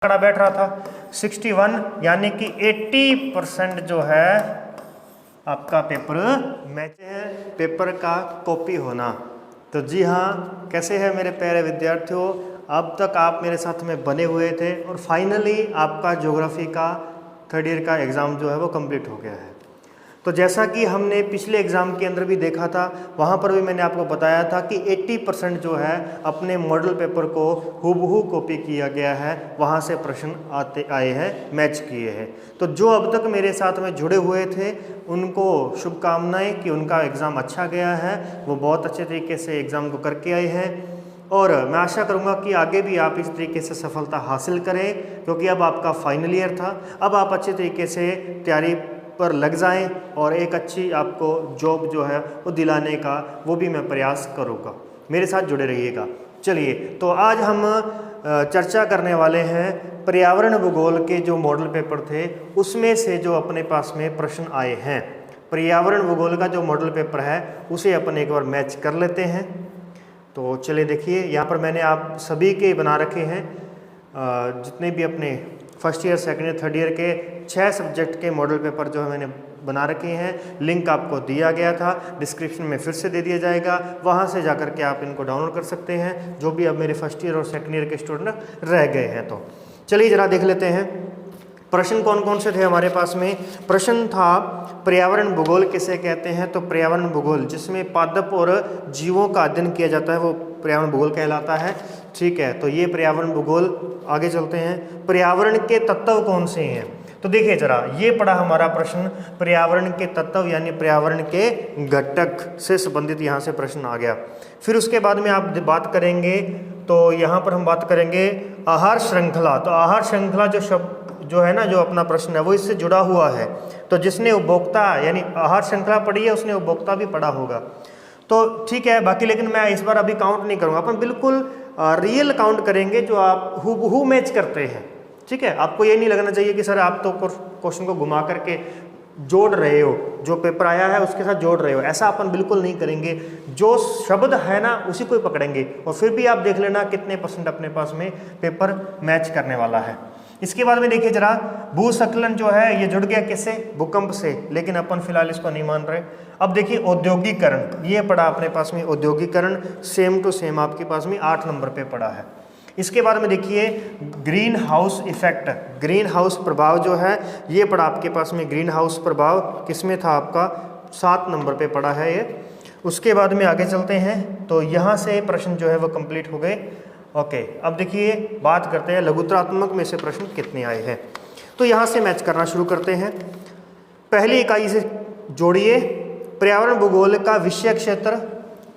आंकड़ा बैठ रहा था 61, यानी कि 80% जो है आपका पेपर मैच है, पेपर का कॉपी होना। तो जी हाँ, कैसे है मेरे प्यारे विद्यार्थियों, अब तक आप मेरे साथ में बने हुए थे और फाइनली आपका ज्योग्राफी का थर्ड ईयर का एग्ज़ाम जो है वो कंप्लीट हो गया है। तो जैसा कि हमने पिछले एग्ज़ाम के अंदर भी देखा था, वहाँ पर भी मैंने आपको बताया था कि 80% जो है अपने मॉडल पेपर को हूबहू कॉपी किया गया है, वहाँ से प्रश्न आए हैं, मैच किए हैं। तो जो अब तक मेरे साथ में जुड़े हुए थे उनको शुभकामनाएं कि उनका एग्ज़ाम अच्छा गया है, वो बहुत अच्छे तरीके से एग्ज़ाम को करके आए हैं और मैं आशा करूंगा कि आगे भी आप इस तरीके से सफलता हासिल करें, क्योंकि अब आपका फाइनल ईयर था। अब आप अच्छे तरीके से तैयारी पर लग जाएं और एक अच्छी आपको जॉब जो है वो दिलाने का वो भी मैं प्रयास करूँगा। मेरे साथ जुड़े रहिएगा। चलिए, तो आज हम चर्चा करने वाले हैं पर्यावरण भूगोल के जो मॉडल पेपर थे उसमें से जो अपने पास में प्रश्न आए हैं। पर्यावरण भूगोल का जो मॉडल पेपर है उसे अपन एक बार मैच कर लेते हैं। तो चलिए देखिए, यहाँ पर मैंने आप सभी के बना रखे हैं, जितने भी अपने first year, second year, third year के 6 सब्जेक्ट के मॉडल पेपर जो है मैंने बना रखे हैं। लिंक आपको दिया गया था, डिस्क्रिप्शन में फिर से दे दिया जाएगा, वहाँ से जाकर के आप इनको डाउनलोड कर सकते हैं, जो भी अब मेरे फर्स्ट ईयर और सेकंड ईयर के स्टूडेंट रह गए हैं। तो चलिए ज़रा देख लेते हैं प्रश्न कौन कौन से थे हमारे पास में। प्रश्न था पर्यावरण भूगोल किसे कहते हैं। तो पर्यावरण भूगोल जिसमें पादप और जीवों का अध्ययन किया जाता है वो पर्यावरण भूगोल कहलाता है। ठीक है, तो ये पर्यावरण भूगोल। आगे चलते हैं, पर्यावरण के तत्व कौन से हैं। तो देखिए जरा, ये पड़ा हमारा प्रश्न, पर्यावरण के तत्व यानी पर्यावरण के घटक से संबंधित यहाँ से प्रश्न आ गया। फिर उसके बाद में आप बात करेंगे, तो यहाँ पर हम बात करेंगे आहार श्रृंखला। तो आहार श्रृंखला जो शब्द जो है ना, जो अपना प्रश्न है वो इससे जुड़ा हुआ है। तो जिसने उपभोक्ता यानी आहार श्रृंखला पढ़ी है उसने उपभोक्ता भी पढ़ा होगा। तो ठीक है, बाकी लेकिन मैं इस बार अभी काउंट नहीं करूँगा, अपन बिल्कुल रियल काउंट करेंगे जो आप हूबहू मैच करते हैं। ठीक है, आपको ये नहीं लगना चाहिए कि सर आप तो क्वेश्चन को घुमा करके जोड़ रहे हो, जो पेपर आया है उसके साथ जोड़ रहे हो, ऐसा अपन बिल्कुल नहीं करेंगे। जो शब्द है ना उसी को ही पकड़ेंगे और फिर भी आप देख लेना कितने % अपने पास में पेपर मैच करने वाला है। इसके बाद में देखिए जरा, भूस्खलन जो है ये जुड़ गया किससे, भूकंप से, लेकिन अपन फिलहाल इसको नहीं मान रहे। अब देखिए औद्योगिकरण, ये पड़ा अपने पास में औद्योगिकरण, सेम टू सेम आपके पास में 8 नंबर पे पड़ा है। इसके बाद में देखिए green house effect, green house प्रभाव जो है ये पड़ा आपके पास में। ग्रीन हाउस प्रभाव किसमें था आपका, 7 नंबर पे पड़ा है ये। उसके बाद में आगे चलते हैं, तो यहाँ से प्रश्न जो है वो कंप्लीट हो गए। ओके, अब देखिए बात करते हैं लघुत्तरात्मक में से प्रश्न कितने आए हैं। तो यहाँ से मैच करना शुरू करते हैं। पहली इकाई से जोड़िए पर्यावरण भूगोल का विषय क्षेत्र,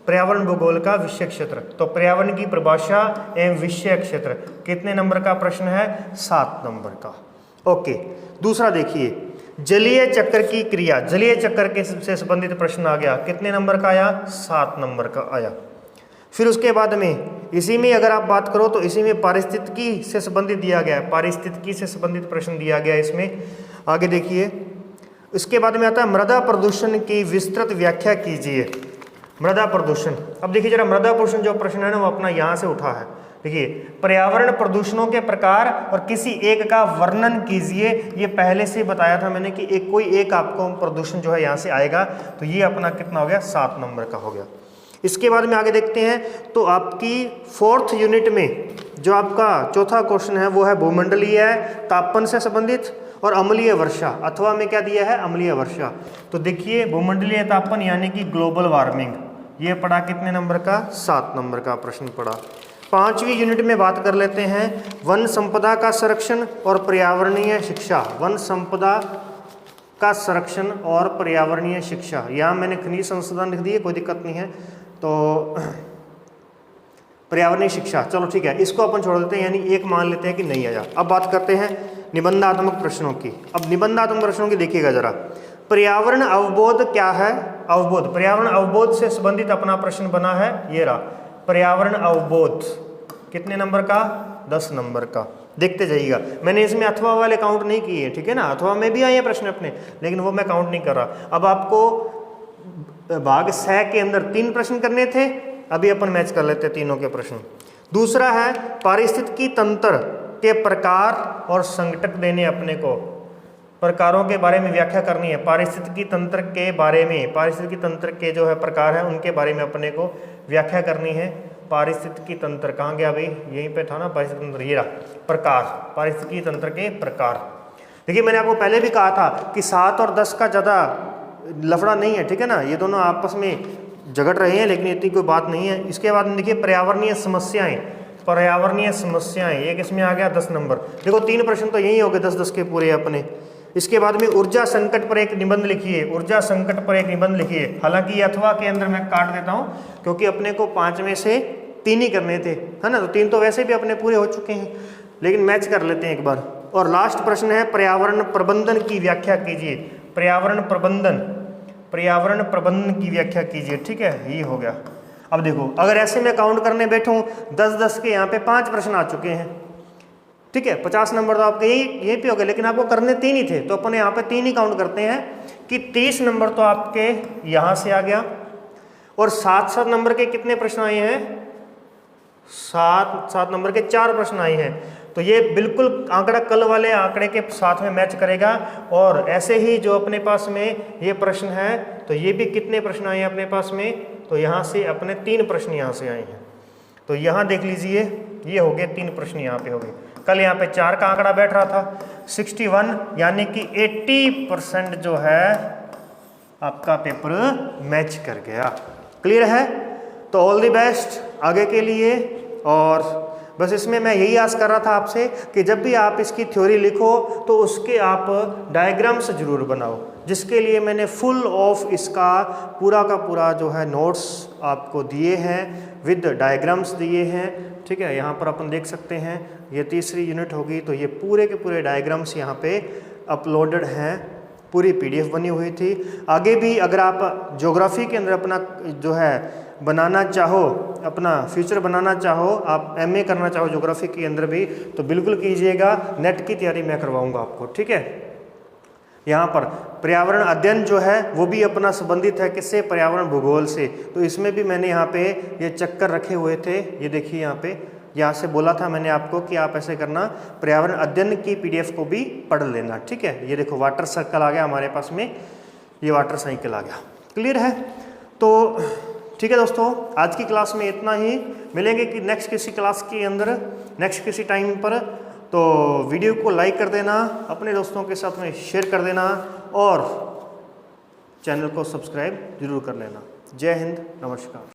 पर्यावरण भूगोल का विषय क्षेत्र। तो पर्यावरण की परिभाषा एवं विषय क्षेत्र कितने नंबर का प्रश्न है, 7 नंबर का। ओके, दूसरा देखिए जलीय चक्र की क्रिया, जलीय चक्र के से संबंधित प्रश्न आ गया, कितने नंबर का आया, 7 नंबर का आया। फिर उसके बाद में इसी में अगर आप बात करो तो इसी में पारिस्थितिकी से संबंधित दिया गया है, पारिस्थितिकी से संबंधित प्रश्न दिया गया है इसमें। आगे देखिए, इसके बाद में आता है मृदा प्रदूषण की विस्तृत व्याख्या कीजिए। मृदा प्रदूषण, अब देखिए जरा मृदा प्रदूषण जो प्रश्न है ना वो अपना यहाँ से उठा है। देखिए, पर्यावरण प्रदूषणों के प्रकार और किसी एक का वर्णन कीजिए। ये पहले से बताया था मैंने कि कोई एक आपको प्रदूषण जो है यहाँ से आएगा। तो ये अपना कितना हो गया, 7 नंबर का हो गया। इसके बाद में आगे देखते हैं, तो आपकी 4th यूनिट में जो आपका चौथा क्वेश्चन है वो है भूमंडलीय तापन से संबंधित और अम्लीय वर्षा, अथवा में क्या दिया है, अम्लीय वर्षा। तो देखिए भूमंडलीय तापन यानी कि ग्लोबल वार्मिंग, ये पड़ा कितने नंबर का, 7 नंबर का प्रश्न पड़ा। 5वीं यूनिट में बात कर लेते हैं वन संपदा का संरक्षण और पर्यावरणीय शिक्षा। वन संपदा का संरक्षण और पर्यावरणीय शिक्षा, यहाँ मैंने खनिज संसाधन लिख दिए, कोई दिक्कत नहीं है। तो पर्यावरणीय शिक्षा, चलो ठीक है, इसको अपन छोड़ देते हैं, यानी एक मान लेते हैं कि नहीं आया। अब बात करते हैं निबंधात्मक प्रश्नों की। अब निबंधात्मक प्रश्नों की देखिएगा जरा, पर्यावरण अवबोध क्या है, अवबोध, पर्यावरण अवबोध से संबंधित अपना प्रश्न बना है, ये रहा पर्यावरण अवबोध, कितने नंबर का, 10 नंबर का। देखते जाइएगा, मैंने इसमें अथवा वाले काउंट नहीं किए, ठीक है ना, अथवा में भी आए हैं प्रश्न अपने, लेकिन वो मैं काउंट नहीं कर रहा। अब आपको भाग 6 के अंदर 3 प्रश्न करने थे, अभी अपन मैच कर लेते हैं तीनों के प्रश्न। दूसरा है पारिस्थितिकी तंत्र के प्रकार और संघटक देने अपने को, प्रकारों के बारे में व्याख्या करनी है, पारिस्थितिकी तंत्र के बारे में, पारिस्थितिकी तंत्र के जो है प्रकार है उनके बारे में अपने को व्याख्या करनी है। पारिस्थितिकी तंत्र कहाँ गया भाई, यहीं पे था ना पारिस्थितिकी तंत्र, ये रहा प्रकार, पारिस्थितिकी तंत्र के प्रकार। देखिए मैंने आपको पहले भी कहा था कि 7 और 10 का ज़्यादा लफड़ा नहीं है, ठीक है ना, ये दोनों आपस में झगड़ रहे हैं लेकिन इतनी कोई बात नहीं है। इसके बाद देखिए पर्यावरणीय समस्याएं, पर्यावरणीय समस्याएं, ये किसमें आ गया 10 नंबर। देखो 3 प्रश्न तो यही हो गए 10-10 के पूरे अपने। इसके बाद में ऊर्जा संकट पर एक निबंध लिखिए, ऊर्जा संकट पर एक निबंध लिखिए। हालांकि अथवा के अंदर मैं काट देता हूँ क्योंकि अपने को 5 में से 3 ही करने थे, है ना, तो 3 तो वैसे भी अपने पूरे हो चुके हैं, लेकिन मैच कर लेते हैं एक बार। और लास्ट प्रश्न है पर्यावरण प्रबंधन की व्याख्या कीजिए, पर्यावरण प्रबंधन, पर्यावरण प्रबंधन की व्याख्या कीजिए, ठीक है, ये हो गया। अब देखो अगर ऐसे मैं काउंट करने बैठूं 10-10 के यहाँ पे 5 प्रश्न आ चुके हैं, ठीक है, 50 नंबर तो आपके यही पे हो गए, लेकिन आपको करने 3 ही थे तो अपने यहाँ पे 3 ही काउंट करते हैं कि 30 नंबर तो आपके यहाँ से आ गया। और 7-7 नंबर के कितने प्रश्न आए हैं, 7 नंबर के 4 प्रश्न आए हैं। तो ये बिल्कुल आंकड़ा कल वाले आंकड़े के साथ में मैच करेगा। और ऐसे ही जो अपने पास में ये प्रश्न है तो ये भी कितने प्रश्न आए हैं अपने पास में, तो यहाँ से अपने 3 प्रश्न यहाँ से आए हैं। तो यहाँ देख लीजिए ये हो गए 3 प्रश्न यहाँ पे हो गए। कल यहाँ पे 4 का आंकड़ा बैठ रहा था, 61 यानी कि 80% जो है आपका पेपर मैच कर गया। क्लियर है, तो ऑल द बेस्ट आगे के लिए। और बस इसमें मैं यही आस कर रहा था आपसे कि जब भी आप इसकी थ्योरी लिखो तो उसके आप डायग्राम्स जरूर बनाओ, जिसके लिए मैंने फुल ऑफ इसका पूरा का पूरा जो है नोट्स आपको दिए हैं, विद डायग्राम्स दिए हैं, ठीक है। यहाँ पर अपन देख सकते हैं ये तीसरी यूनिट होगी, तो ये पूरे के पूरे डायग्राम्स यहाँ पे अपलोडेड हैं, पूरी PDF बनी हुई थी। आगे भी अगर आप ज्योग्राफी के अंदर अपना जो है बनाना चाहो, अपना फ्यूचर बनाना चाहो, आप MA करना चाहो ज्योग्राफी के अंदर भी, तो बिल्कुल कीजिएगा। नेट की तैयारी मैं करवाऊंगा आपको, ठीक है। यहाँ पर पर्यावरण अध्ययन जो है वो भी अपना संबंधित है किससे, पर्यावरण भूगोल से। तो इसमें भी मैंने यहाँ पे ये चक्कर रखे हुए थे, ये देखिए यहाँ पे, यहाँ से बोला था मैंने आपको कि आप ऐसे करना, पर्यावरण अध्ययन की PDF को भी पढ़ लेना, ठीक है। ये देखो वाटर सर्कल आ गया हमारे पास में, ये वाटर साइकिल आ गया। क्लियर है, तो ठीक है दोस्तों, आज की क्लास में इतना ही। मिलेंगे कि नेक्स्ट किसी क्लास के अंदर, नेक्स्ट किसी टाइम पर। तो वीडियो को लाइक कर देना, अपने दोस्तों के साथ में शेयर कर देना और चैनल को सब्सक्राइब जरूर कर लेना। जय हिंद, नमस्कार।